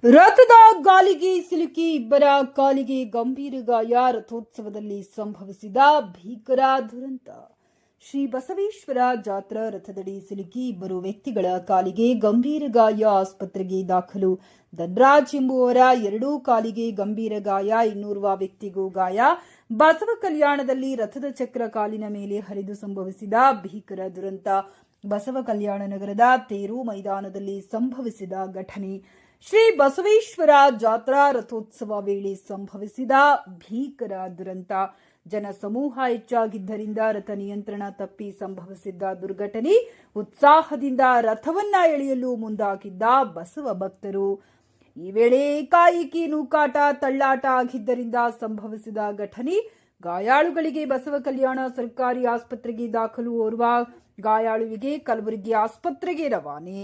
ರಥದ ಗಾಲಿಗೆ ಸಿಲುಕಿ ಇಬ್ಬರ ಕಾಲಿಗೆ ಗಂಭೀರ ಗಾಯ. ರಥೋತ್ಸವದಲ್ಲಿ ಸಂಭವಿಸಿದ ಭೀಕರ ದುರಂತ. ಶ್ರೀ ಬಸವೇಶ್ವರ ಜಾತ್ರಾ ರಥದಡಿ ಸಿಲುಕಿ ಇಬ್ಬರು ವ್ಯಕ್ತಿಗಳ ಕಾಲಿಗೆ ಗಂಭೀರ ಗಾಯ. ಆಸ್ಪತ್ರೆಗೆ ದಾಖಲು. ಧನ್ರಾಜ್ ಎಂಬುವರ ಎರಡೂ ಕಾಲಿಗೆ ಗಂಭೀರ ಗಾಯ. ಇನ್ನೋರ್ವ ವ್ಯಕ್ತಿಗೂ ಗಾಯ. ಬಸವ ಕಲ್ಯಾಣದಲ್ಲಿ ರಥದ ಚಕ್ರ ಕಾಲಿನ ಮೇಲೆ ಹರಿದು ಸಂಭವಿಸಿದ ಭೀಕರ ದುರಂತ. ಬಸವ ಕಲ್ಯಾಣ ನಗರದ ತೇರು ಮೈದಾನದಲ್ಲಿ ಸಂಭವಿಸಿದ ಘಟನೆ. ಶ್ರೀ ಬಸವೇಶ್ವರ ಜಾತ್ರಾ ರಥೋತ್ಸವ ವೇಳೆ ಸಂಭವಿಸಿದ ಭೀಕರ ದುರಂತ. ಜನಸಮೂಹ ಹೆಚ್ಚಾಗಿದ್ದರಿಂದ ರಥ ನಿಯಂತ್ರಣ ತಪ್ಪಿ ಸಂಭವಿಸಿದ್ದ ದುರ್ಘಟನೆ. ಉತ್ಸಾಹದಿಂದ ರಥವನ್ನ ಎಳೆಯಲು ಮುಂದಾಗಿದ್ದ ಬಸವ ಭಕ್ತರು. ಈ ವೇಳೆ ಏಕಾಏಕಿ ನೂಕಾಟ ತಳ್ಳಾಟ ಆಗಿದ್ದರಿಂದ ಸಂಭವಿಸಿದ ಘಟನೆ. ಗಾಯಾಳುಗಳಿಗೆ ಬಸವ ಕಲ್ಯಾಣ ಸರ್ಕಾರಿ ಆಸ್ಪತ್ರೆಗೆ ದಾಖಲು. ಓರ್ವ ಗಾಯಾಳುವಿಗೆ ಕಲಬುರಗಿ ಆಸ್ಪತ್ರೆಗೆ ರವಾನೆ.